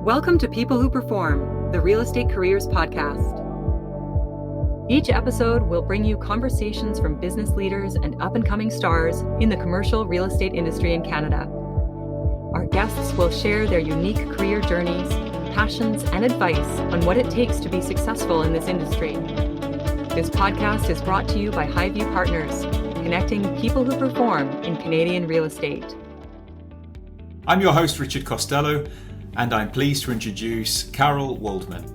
Welcome to People Who Perform, the Real Estate Careers Podcast. Each episode will bring you conversations from business leaders and up-and-coming stars in the commercial real estate industry in Canada. Our guests will share their unique career journeys, passions, and advice on what it takes to be successful in this industry. This podcast is brought to you by Highview Partners, connecting people who perform in Canadian real estate. I'm your host, Richard Costello, and I'm pleased to introduce Carol Waldmann.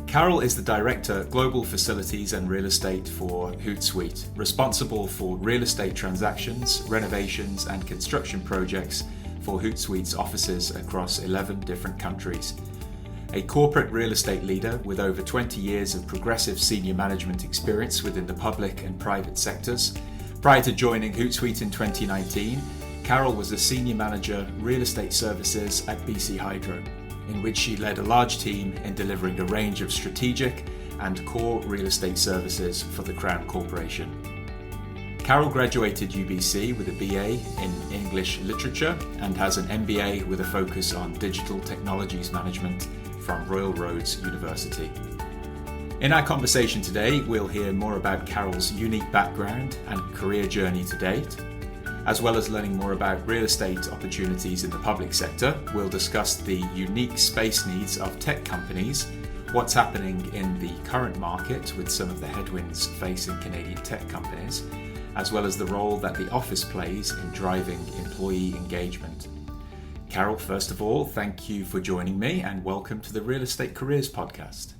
Carol is the Director, Global Facilities and Real Estate for Hootsuite, responsible for real estate transactions, renovations, and construction projects for Hootsuite's offices across 11 different countries. A corporate real estate leader with over 20 years of progressive senior management experience within the public and private sectors. Prior to joining Hootsuite in 2019, Carol was a Senior Manager, Real Estate Services at BC Hydro, in which she led a large team in delivering a range of strategic and core real estate services for the Crown Corporation. Carol graduated UBC with a BA in English Literature and has an MBA with a focus on Digital Technologies Management from Royal Roads University. In our conversation today, we'll hear more about Carol's unique background and career journey to date. As well as learning more about real estate opportunities in the public sector, we'll discuss the unique space needs of tech companies, what's happening in the current market with some of the headwinds facing Canadian tech companies, as well as the role that the office plays in driving employee engagement. Carol, first of all, thank you for joining me and welcome to the Real Estate Careers Podcast.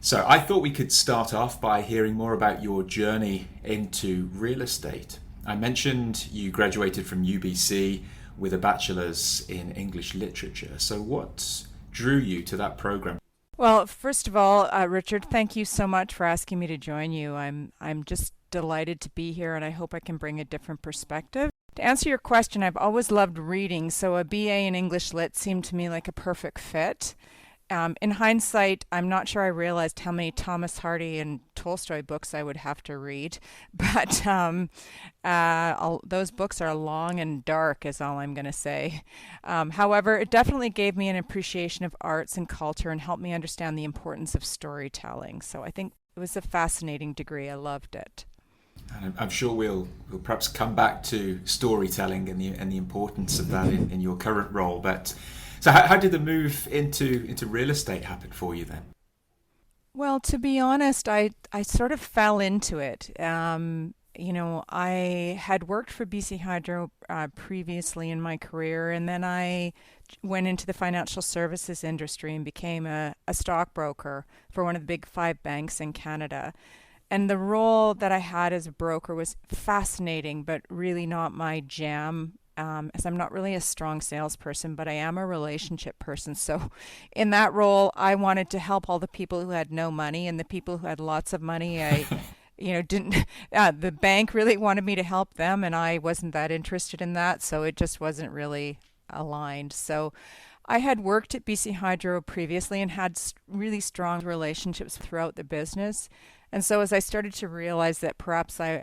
So I thought we could start off by hearing more about your journey into real estate. I mentioned you graduated from UBC with a bachelor's in English literature. So what drew you to that program? Well, first of all, Richard, thank you so much for asking me to join you. I'm just delighted to be here, and I hope I can bring a different perspective. To answer your question, I've always loved reading, so a BA in English Lit seemed to me like a perfect fit. In hindsight, I'm not sure I realized how many Thomas Hardy and Tolstoy books I would have to read, but those books are long and dark is all I'm going to say. However, it definitely gave me an appreciation of arts and culture and helped me understand the importance of storytelling. So I think it was a fascinating degree. I loved it. And I'm sure we'll perhaps come back to storytelling and the importance of that in your current role, but so how did the move into real estate happen for you then? Well, to be honest, I sort of fell into it. I had worked for BC Hydro previously in my career, and then I went into the financial services industry and became a stockbroker for one of the big 5 banks in Canada. And the role that I had as a broker was fascinating, but really not my jam. As I'm not really a strong salesperson, but I am a relationship person. So in that role, I wanted to help all the people who had no money, and the people who had lots of money, the bank really wanted me to help them, and I wasn't that interested in that. So it just wasn't really aligned. So I had worked at BC Hydro previously and had really strong relationships throughout the business. And so as I started to realize that perhaps I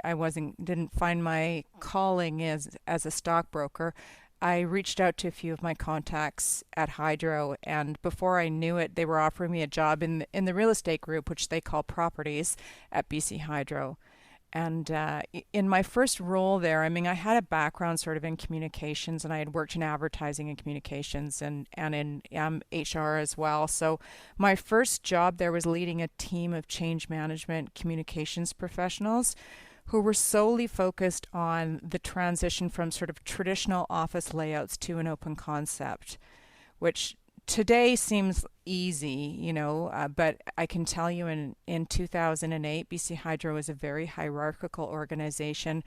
didn't find my calling as a stockbroker, I reached out to a few of my contacts at Hydro, and before I knew it, they were offering me a job in the real estate group, which they call properties, at BC Hydro. And in my first role there, I had a background sort of in communications, and I had worked in advertising and communications and in HR as well. So my first job there was leading a team of change management communications professionals who were solely focused on the transition from sort of traditional office layouts to an open concept, which today seems easy, but I can tell you in 2008, BC Hydro was a very hierarchical organization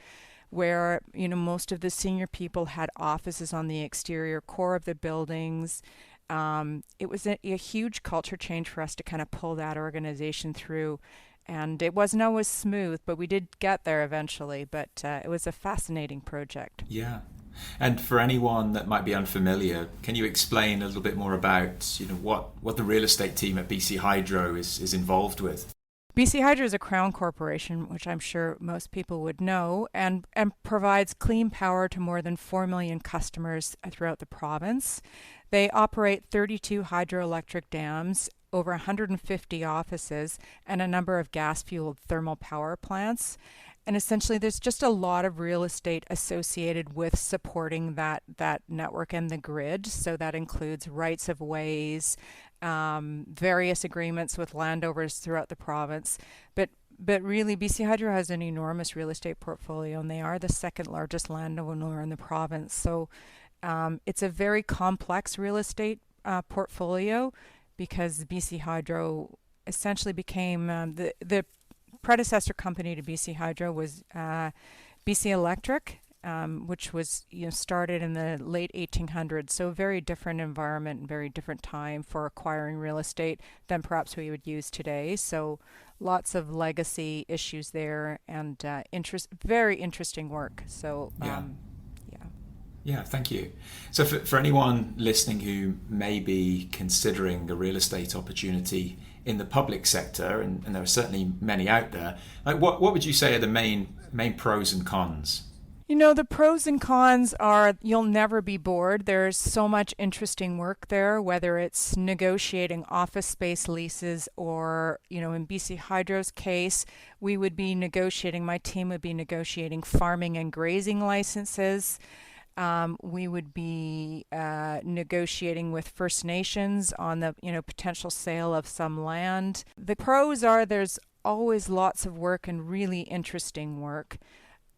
where, most of the senior people had offices on the exterior core of the buildings. It was a huge culture change for us to kind of pull that organization through. And it wasn't always smooth, but we did get there eventually. But it was a fascinating project. Yeah. And for anyone that might be unfamiliar, can you explain a little bit more about what the real estate team at BC Hydro is involved with? BC Hydro is a Crown corporation, which I'm sure most people would know, and provides clean power to more than 4 million customers throughout the province. They operate 32 hydroelectric dams, over 150 offices, and a number of gas-fueled thermal power plants. And essentially, there's just a lot of real estate associated with supporting that network and the grid. So that includes rights of ways, various agreements with landowners throughout the province. But really, BC Hydro has an enormous real estate portfolio, and they are the second largest landowner in the province. So it's a very complex real estate portfolio, because BC Hydro essentially became the predecessor company to BC Hydro was BC Electric, which was started in the late 1800s. So a very different environment and very different time for acquiring real estate than perhaps we would use today. So lots of legacy issues there, and very interesting work. So Yeah, thank you. So for anyone listening who may be considering a real estate opportunity in the public sector, and there are certainly many out there, like what would you say are the main pros and cons? The pros and cons are you'll never be bored. There's so much interesting work there, whether it's negotiating office space leases or, in BC Hydro's case, we would be negotiating, my team would be negotiating farming and grazing licenses. We would be negotiating with First Nations on the potential sale of some land. The pros are there's always lots of work and really interesting work.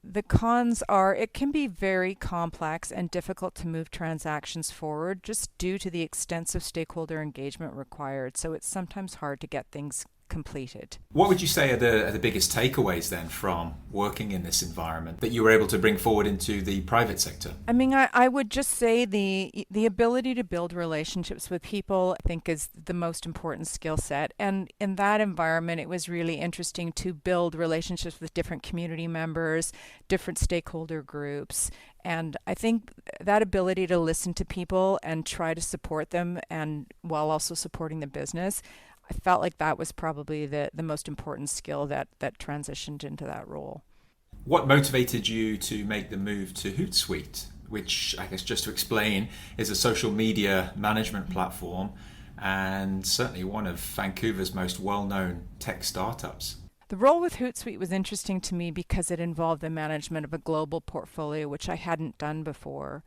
The cons are it can be very complex and difficult to move transactions forward just due to the extensive stakeholder engagement required. So it's sometimes hard to get things completed. What would you say are the biggest takeaways then from working in this environment that you were able to bring forward into the private sector? I mean, I would just say the ability to build relationships with people, I think, is the most important skill set. And in that environment, it was really interesting to build relationships with different community members, different stakeholder groups. And I think that ability to listen to people and try to support them, and while also supporting the business, I felt like that was probably the most important skill that transitioned into that role. What motivated you to make the move to Hootsuite, which I guess just to explain is a social media management platform and certainly one of Vancouver's most well-known tech startups? The role with Hootsuite was interesting to me because it involved the management of a global portfolio, which I hadn't done before.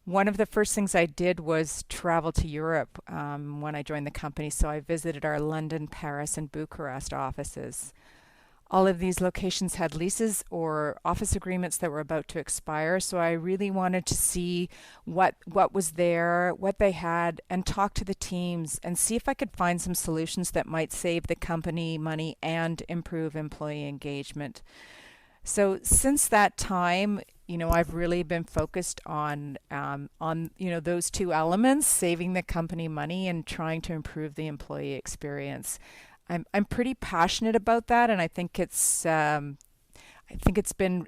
One of the first things I did was travel to Europe when I joined the company. So I visited our London, Paris, and Bucharest offices. All of these locations had leases or office agreements that were about to expire. So I really wanted to see what was there, what they had, and talk to the teams and see if I could find some solutions that might save the company money and improve employee engagement. So since that time, I've really been focused on those two elements, saving the company money and trying to improve the employee experience. I'm pretty passionate about that, and I think it's been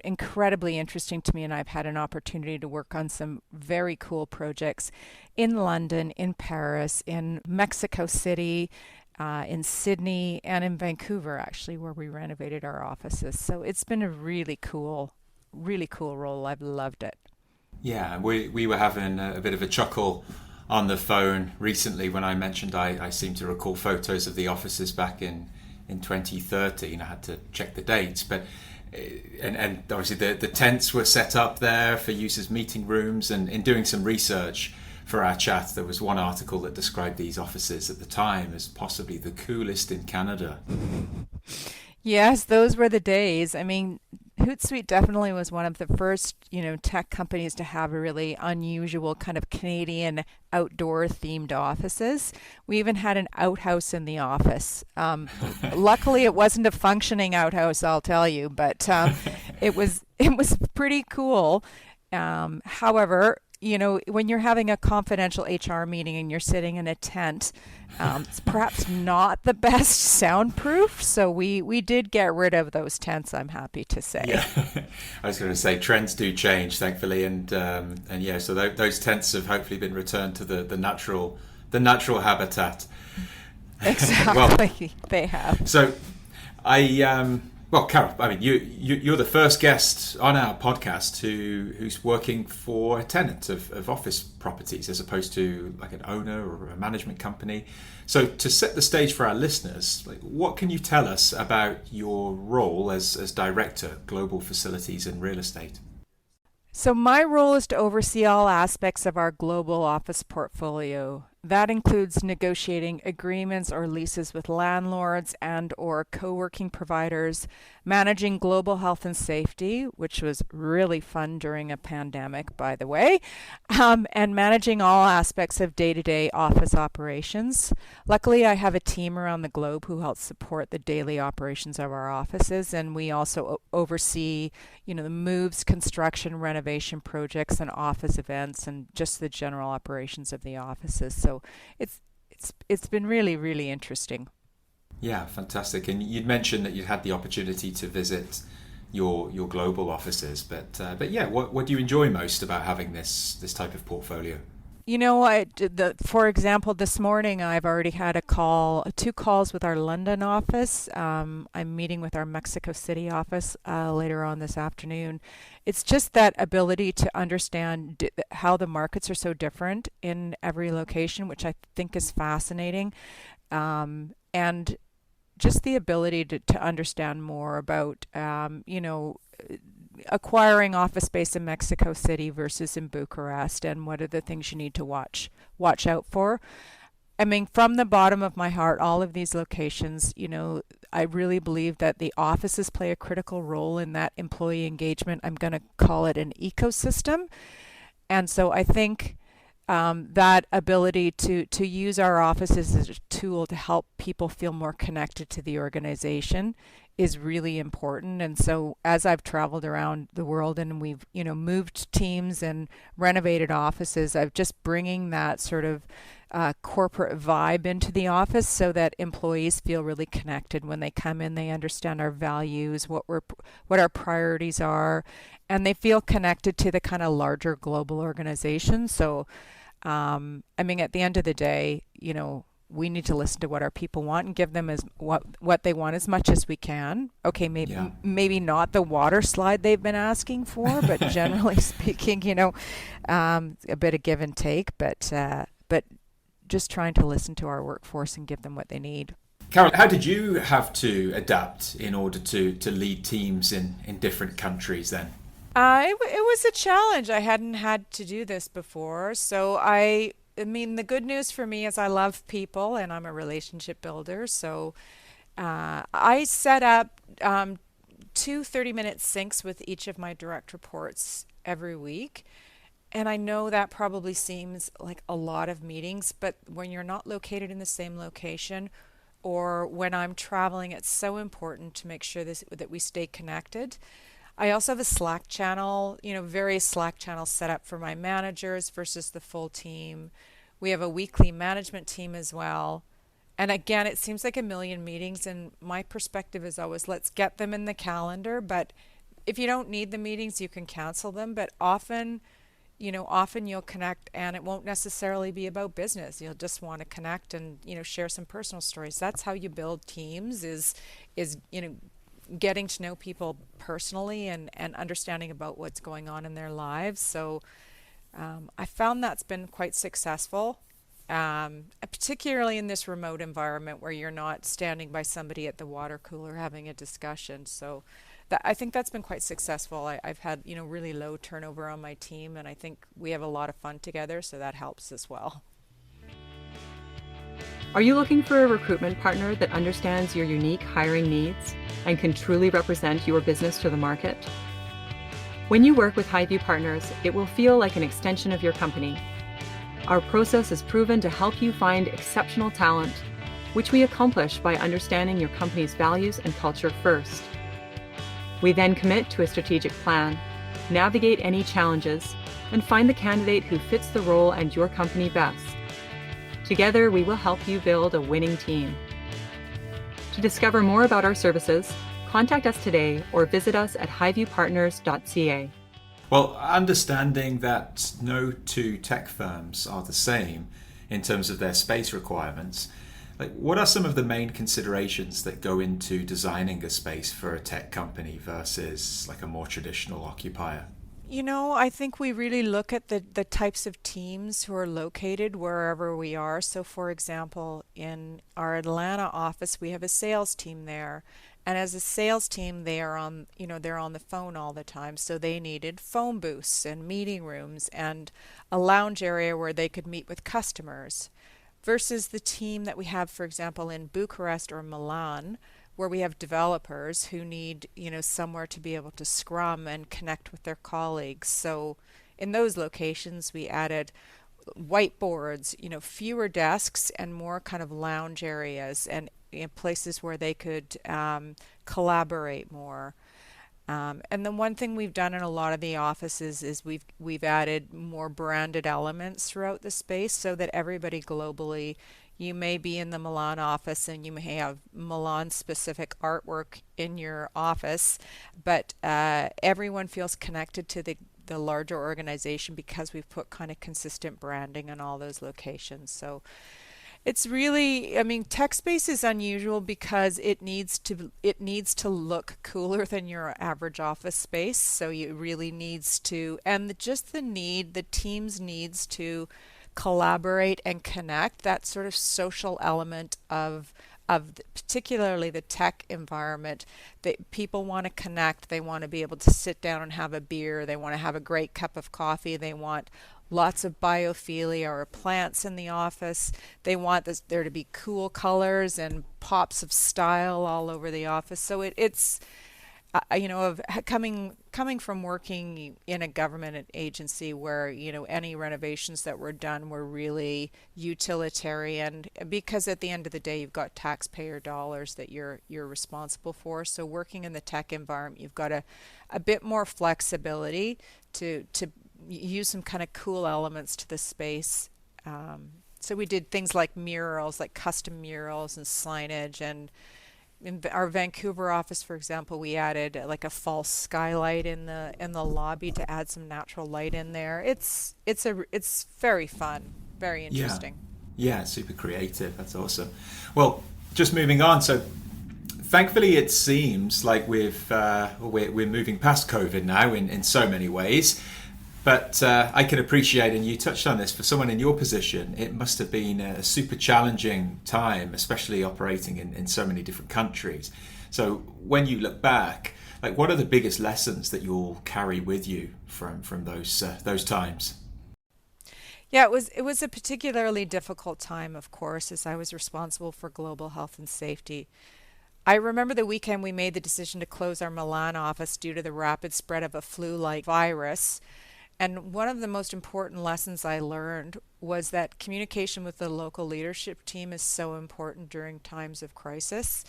incredibly interesting to me, and I've had an opportunity to work on some very cool projects in London, in Paris, in Mexico City, in Sydney, and in Vancouver, actually, where we renovated our offices. So it's been a really cool role. I've loved it. Yeah, we were having a bit of a chuckle on the phone recently when I mentioned I seem to recall photos of the offices back in 2013. I had to check the dates, but and obviously the tents were set up there for use as meeting rooms, and in doing some research for our chat, there was one article that described these offices at the time as possibly the coolest in Canada. Yes, those were the days. I mean, Hootsuite definitely was one of the first, tech companies to have a really unusual kind of Canadian outdoor themed offices. We even had an outhouse in the office. Luckily, it wasn't a functioning outhouse, I'll tell you, but it was pretty cool. However, when you're having a confidential HR meeting and you're sitting in a tent, it's perhaps not the best soundproof. So we did get rid of those tents, I'm happy to say. Yeah, I was going to say trends do change, thankfully, and yeah, so those tents have hopefully been returned to the natural habitat. Exactly, they have. So, Well, Carol, I mean, you're the first guest on our podcast who's working for a tenant of office properties as opposed to like an owner or a management company. So to set the stage for our listeners, like, what can you tell us about your role as Director, Global Facilities and Real Estate? So my role is to oversee all aspects of our global office portfolio. That includes negotiating agreements or leases with landlords and or co-working providers, managing global health and safety, which was really fun during a pandemic, by the way, and managing all aspects of day-to-day office operations. Luckily, I have a team around the globe who helps support the daily operations of our offices, and we also oversee, the moves, construction, renovation projects, and office events, and just the general operations of the offices. So it's been really, really interesting. Yeah, fantastic. And you'd mentioned that you had the opportunity to visit your global offices, but yeah, what do you enjoy most about having this type of portfolio? For example, this morning I've already had two calls with our London office. I'm meeting with our Mexico City office later on this afternoon. It's just that ability to understand how the markets are so different in every location, which I think is fascinating. And just the ability to understand more about, acquiring office space in Mexico City versus in Bucharest, and what are the things you need to watch out for. I mean, from the bottom of my heart, all of these locations, I really believe that the offices play a critical role in that employee engagement. I'm going to call it an ecosystem. And so I think that ability to use our offices as a tool to help people feel more connected to the organization is really important. And so as I've traveled around the world and we've, moved teams and renovated offices, I've just bringing that sort of corporate vibe into the office so that employees feel really connected when they come in. They understand our values, what our priorities are, and they feel connected to the kind of larger global organization. So, at the end of the day, we need to listen to what our people want and give them what they want as much as we can. Okay, maybe not the water slide they've been asking for, but generally speaking, a bit of give and take. But just trying to listen to our workforce and give them what they need. Carol, how did you have to adapt in order to lead teams in different countries then? It was a challenge. I hadn't had to do this before. So the good news for me is I love people and I'm a relationship builder. So I set up 2 30-minute syncs with each of my direct reports every week. And I know that probably seems like a lot of meetings, but when you're not located in the same location or when I'm traveling, it's so important to make sure that we stay connected. I also have a Slack channel, various Slack channels set up for my managers versus the full team. We have a weekly management team as well. And again, it seems like a million meetings, and my perspective is always let's get them in the calendar. But if you don't need the meetings, you can cancel them. But often you'll connect and it won't necessarily be about business. You'll just want to connect and, share some personal stories. That's how you build teams is getting to know people personally and understanding about what's going on in their lives. So I found that's been quite successful, particularly in this remote environment where you're not standing by somebody at the water cooler having a discussion. So I think that's been quite successful. I've had really low turnover on my team, and I think we have a lot of fun together, so that helps as well. Are you looking for a recruitment partner that understands your unique hiring needs and can truly represent your business to the market? When you work with Highview Partners, it will feel like an extension of your company. Our process is proven to help you find exceptional talent, which we accomplish by understanding your company's values and culture first. We then commit to a strategic plan, navigate any challenges, and find the candidate who fits the role and your company best. Together, we will help you build a winning team. To discover more about our services, contact us today or visit us at highviewpartners.ca. Well, understanding that no two tech firms are the same in terms of their space requirements, Like, what are some of the main considerations that go into designing a space for a tech company versus like a more traditional occupier? I think we really look at the types of teams who are located wherever we are. So, for example, in our Atlanta office, we have a sales team there. And as a sales team, they're on the phone all the time. So they needed phone booths and meeting rooms and a lounge area where they could meet with customers. Versus the team that we have, for example, in Bucharest or Milan, where we have developers who need, somewhere to be able to scrum and connect with their colleagues. So in those locations, we added whiteboards, fewer desks and more kind of lounge areas and places where they could collaborate more. And the one thing we've done in a lot of the offices is we've added more branded elements throughout the space so that everybody globally, you may be in the Milan office and you may have Milan specific artwork in your office, but everyone feels connected to the larger organization because we've put kind of consistent branding in all those locations. So it's really, I mean, tech space is unusual because it needs to look cooler than your average office space. So it really needs to, and the teams needs to collaborate and connect. That sort of social element particularly the tech environment, that people want to connect. They want to be able to sit down and have a beer. They want to have a great cup of coffee. They want lots of biophilia or plants in the office. They want there to be cool colors and pops of style all over the office. So it's of coming from working in a government agency where any renovations that were done were really utilitarian, because at the end of the day you've got taxpayer dollars that you're responsible for. So working in the tech environment, you've got a bit more flexibility to use some kind of cool elements to the space. So we did things like murals, like custom murals and signage. And in our Vancouver office, for example, we added like a false skylight in the lobby to add some natural light in there. It's very fun, very interesting. Yeah, super creative. That's awesome. Well, just moving on. So thankfully, it seems like we're moving past COVID now in so many ways. But I can appreciate, and you touched on this, for someone in your position, it must have been a super challenging time, especially operating in so many different countries. So when you look back, like, what are the biggest lessons that you'll carry with you from those times? Yeah, it was a particularly difficult time, of course, as I was responsible for global health and safety. I remember the weekend we made the decision to close our Milan office due to the rapid spread of a flu-like virus. And one of the most important lessons I learned was that communication with the local leadership team is so important during times of crisis.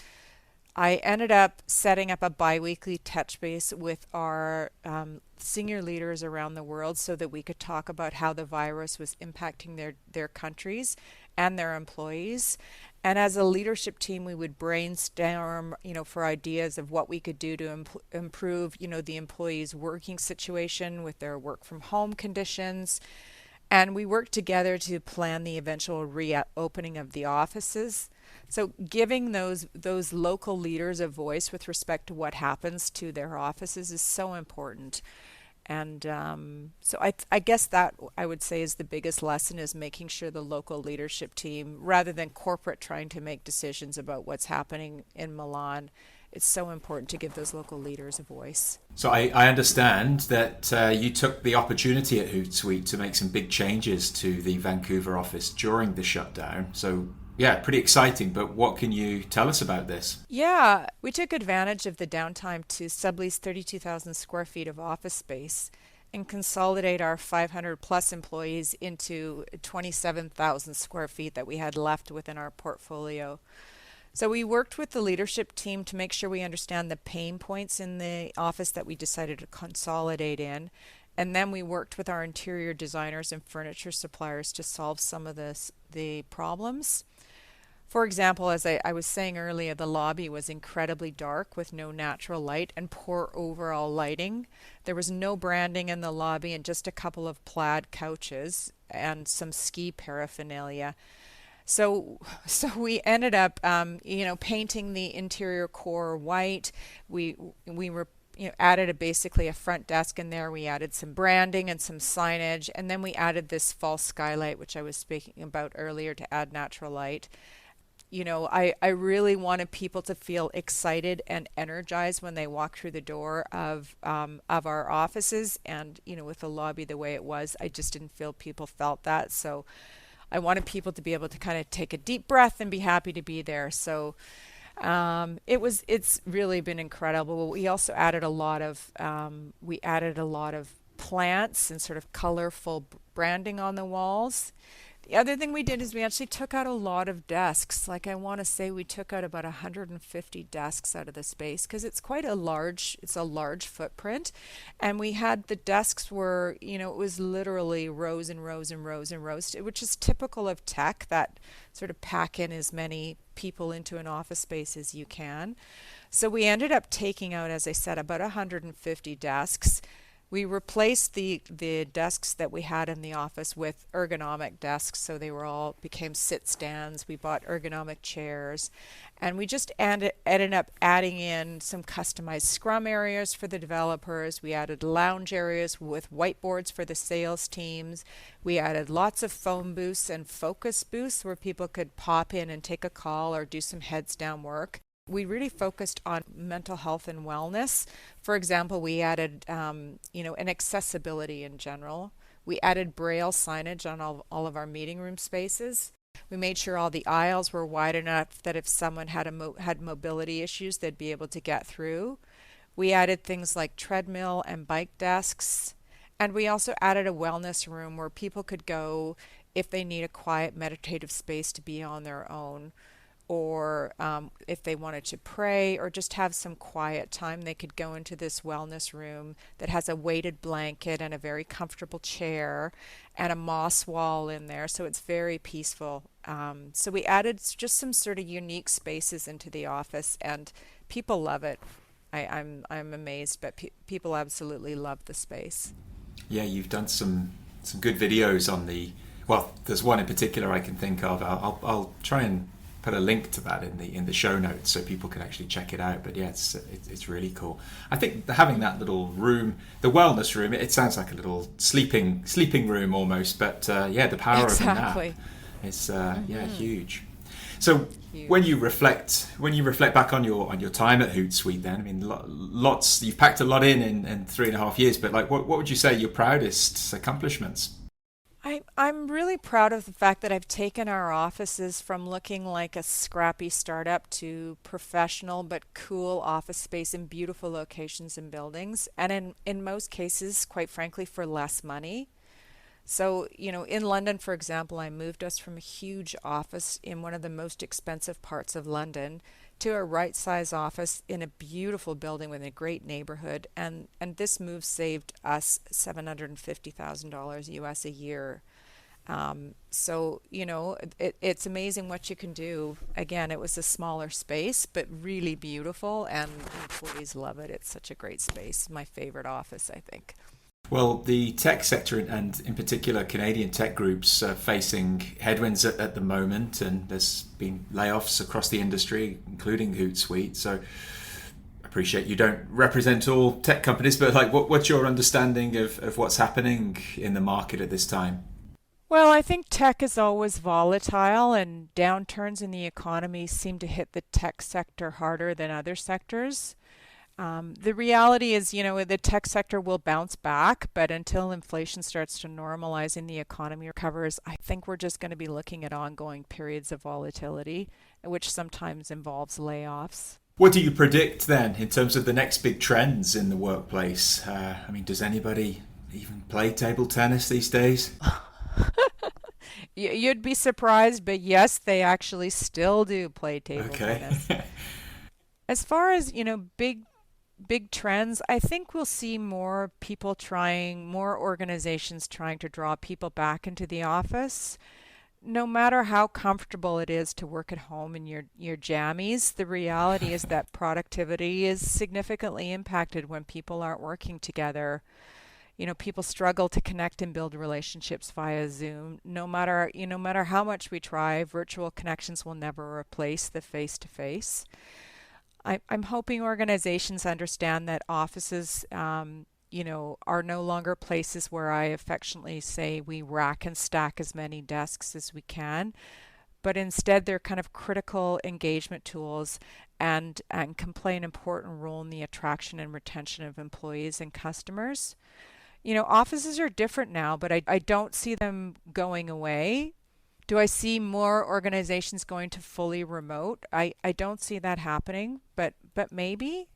I ended up setting up a biweekly touch base with our senior leaders around the world so that we could talk about how the virus was impacting their countries and their employees. And as a leadership team, we would brainstorm, for ideas of what we could do to improve, the employees' working situation with their work from home conditions. And we worked together to plan the eventual reopening of the offices. So giving those local leaders a voice with respect to what happens to their offices is so important. And so I guess that I would say is the biggest lesson, is making sure the local leadership team, rather than corporate trying to make decisions about what's happening in Milan, it's so important to give those local leaders a voice. So I understand that you took the opportunity at Hootsuite to make some big changes to the Vancouver office during the shutdown. So yeah, pretty exciting. But what can you tell us about this? Yeah, we took advantage of the downtime to sublease 32,000 square feet of office space and consolidate our 500 plus employees into 27,000 square feet that we had left within our portfolio. So we worked with the leadership team to make sure we understand the pain points in the office that we decided to consolidate in. And then we worked with our interior designers and furniture suppliers to solve some of the problems. For example, as I was saying earlier, the lobby was incredibly dark with no natural light and poor overall lighting. There was no branding in the lobby and just a couple of plaid couches and some ski paraphernalia. So we ended up, painting the interior core white. We were, added basically a front desk in there. We added some branding and some signage, and then we added this false skylight, which I was speaking about earlier, to add natural light. I really wanted people to feel excited and energized when they walk through the door of our offices. And, with the lobby the way it was, I just didn't feel people felt that. So I wanted people to be able to kind of take a deep breath and be happy to be there. So it's really been incredible. We also added a lot of plants and sort of colorful branding on the walls. The other thing we did is we actually took out a lot of desks. Like, I want to say we took out about 150 desks out of the space because it's a large footprint. And we had the desks were, it was literally rows and rows and rows and rows, which is typical of tech, that sort of pack in as many people into an office space as you can. So we ended up taking out, as I said, about 150 desks. We replaced the desks that we had in the office with ergonomic desks, so they became sit stands. We bought ergonomic chairs, and we just ended up adding in some customized scrum areas for the developers. We added lounge areas with whiteboards for the sales teams. We added lots of phone booths and focus booths where people could pop in and take a call or do some heads down work. We really focused on mental health and wellness. For example, we added, an accessibility in general. We added Braille signage on all of our meeting room spaces. We made sure all the aisles were wide enough that if someone had mobility issues, they'd be able to get through. We added things like treadmill and bike desks. And we also added a wellness room where people could go if they need a quiet meditative space to be on their own, or if they wanted to pray or just have some quiet time, they could go into this wellness room that has a weighted blanket and a very comfortable chair and a moss wall in there, so it's very peaceful. So we added just some sort of unique spaces into the office, and people love it. I'm amazed, but people absolutely love the space. Yeah, you've done some good videos on well, there's one in particular I can think of. I'll try and put a link to that in the show notes so people can actually check it out. But yeah, it's really cool. I think having that little room, the wellness room, it sounds like a little sleeping room almost. But yeah, the power Exactly. of that is huge. So when you reflect back on your time at Hootsuite, then I mean, lots you've packed a lot in 3.5 years. But like, what would you say your proudest accomplishments? I'm really proud of the fact that I've taken our offices from looking like a scrappy startup to professional but cool office space in beautiful locations and buildings, and in most cases, quite frankly, for less money. So, in London, for example, I moved us from a huge office in one of the most expensive parts of London to a right size office in a beautiful building within a great neighborhood. And this move saved us $750,000 US a year. So, it's amazing what you can do. Again, it was a smaller space, but really beautiful, and employees love it. It's such a great space. My favorite office, I think. Well, the tech sector and in particular Canadian tech groups are facing headwinds at the moment, and there's been layoffs across the industry, including Hootsuite. So I appreciate you don't represent all tech companies, but like, what's your understanding of what's happening in the market at this time? Well, I think tech is always volatile, and downturns in the economy seem to hit the tech sector harder than other sectors. The reality is, the tech sector will bounce back, but until inflation starts to normalize and the economy recovers, I think we're just going to be looking at ongoing periods of volatility, which sometimes involves layoffs. What do you predict then in terms of the next big trends in the workplace? I mean, does anybody even play table tennis these days? You'd be surprised, but yes, they actually still do play table tennis. As far as, big trends, I think we'll see more organizations trying to draw people back into the office. No matter how comfortable it is to work at home in your jammies, the reality is that productivity is significantly impacted when people aren't working together. people struggle to connect and build relationships via Zoom. No matter how much we try, virtual connections will never replace the face-to-face. I'm hoping organizations understand that offices, are no longer places where I affectionately say we rack and stack as many desks as we can, but instead they're kind of critical engagement tools and can play an important role in the attraction and retention of employees and customers. Offices are different now, but I don't see them going away. Do I see more organizations going to fully remote? I don't see that happening, but maybe.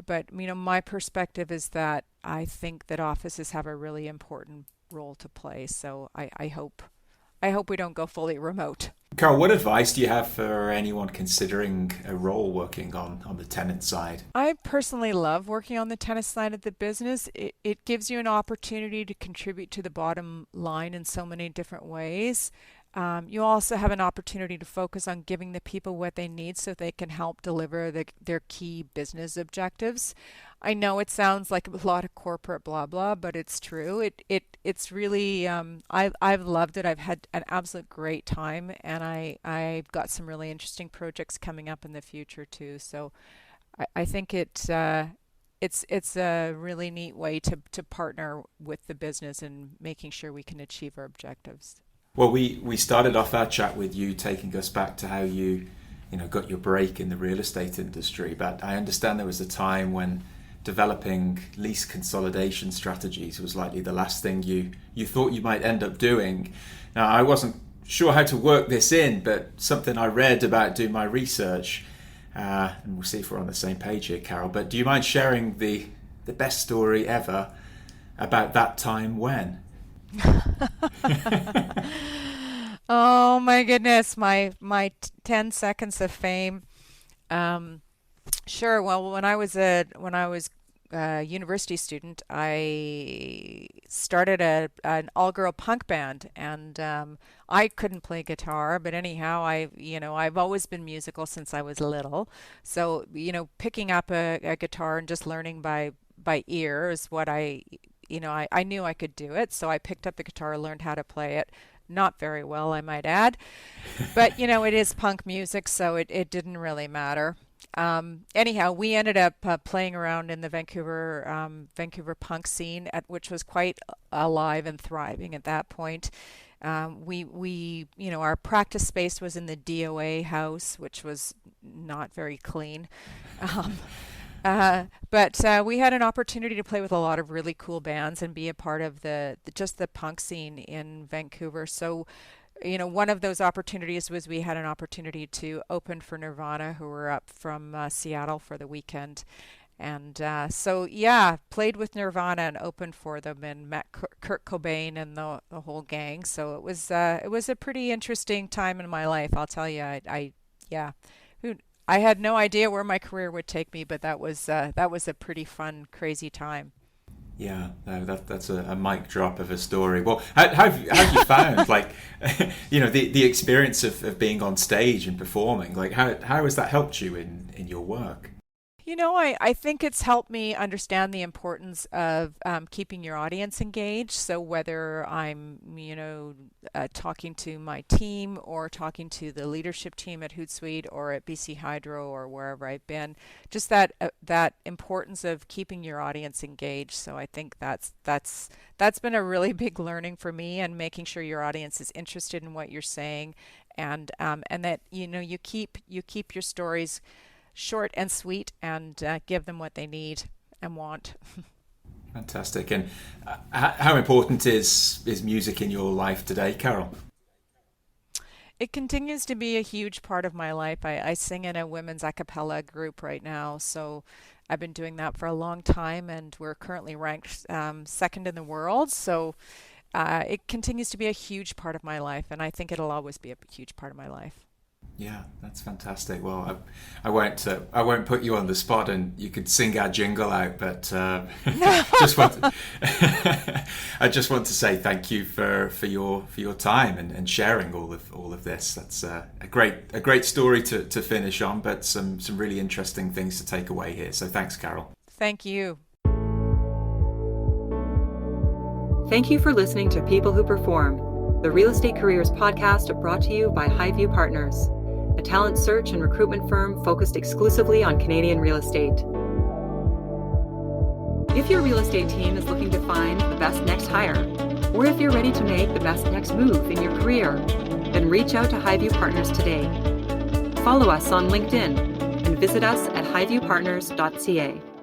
But my perspective is that I think that offices have a really important role to play. So I hope we don't go fully remote. Carol, what advice do you have for anyone considering a role working on the tenant side? I personally love working on the tenant side of the business. It gives you an opportunity to contribute to the bottom line in so many different ways. You also have an opportunity to focus on giving the people what they need so they can help deliver their key business objectives. I know it sounds like a lot of corporate blah blah, but it's true. It's really I've loved it. I've had an absolute great time, and I've got some really interesting projects coming up in the future too. So I think it's a really neat way to partner with the business and making sure we can achieve our objectives. Well, we started off our chat with you taking us back to how you got your break in the real estate industry, but I understand there was a time when developing lease consolidation strategies was likely the last thing you thought you might end up doing. Now, I wasn't sure how to work this in, but something I read about doing my research, and we'll see if we're on the same page here, Carol, but do you mind sharing the best story ever about that time when? Oh my goodness, my 10 seconds of fame. Sure. Well, when I was a university student, I started an all-girl punk band, and I couldn't play guitar, but anyhow, I've always been musical since I was little. So, picking up a guitar and just learning by ear is what I knew I could do it. So I picked up the guitar, learned how to play it. Not very well, I might add. But, it is punk music, so it didn't really matter. Anyhow, we ended up playing around in the Vancouver punk scene, which was quite alive and thriving at that point. Our practice space was in the DOA house, which was not very clean. But we had an opportunity to play with a lot of really cool bands and be a part of the punk scene in Vancouver. So, one of those opportunities was we had an opportunity to open for Nirvana, who were up from Seattle for the weekend. And played with Nirvana and opened for them and met Kurt Cobain and the whole gang. So it was a pretty interesting time in my life, I'll tell you. I had no idea where my career would take me, but that was a pretty fun, crazy time. Yeah, no, that's a mic drop of a story. Well, how have you found the experience of being on stage and performing? Like how has that helped you in your work? I think it's helped me understand the importance of keeping your audience engaged. So whether I'm, talking to my team or talking to the leadership team at Hootsuite or at BC Hydro or wherever I've been, just that importance of keeping your audience engaged. So I think that's been a really big learning for me, and making sure your audience is interested in what you're saying, and that you keep your stories short and sweet, and give them what they need and want. Fantastic. And how important is music in your life today, Carol? It continues to be a huge part of my life. I sing in a women's a cappella group right now, so I've been doing that for a long time, and we're currently ranked second in the world. So it continues to be a huge part of my life, and I think it'll always be a huge part of my life. Yeah, that's fantastic. Well, I won't put you on the spot, and you could sing our jingle out, but I just want to say thank you for your time and sharing all of this. That's a great story to finish on, but some really interesting things to take away here. So thanks, Carol. Thank you. Thank you for listening to People Who Perform, the Real Estate Careers podcast brought to you by Highview Partners, a talent search and recruitment firm focused exclusively on Canadian real estate. If your real estate team is looking to find the best next hire, or if you're ready to make the best next move in your career, then reach out to Highview Partners today. Follow us on LinkedIn and visit us at highviewpartners.ca.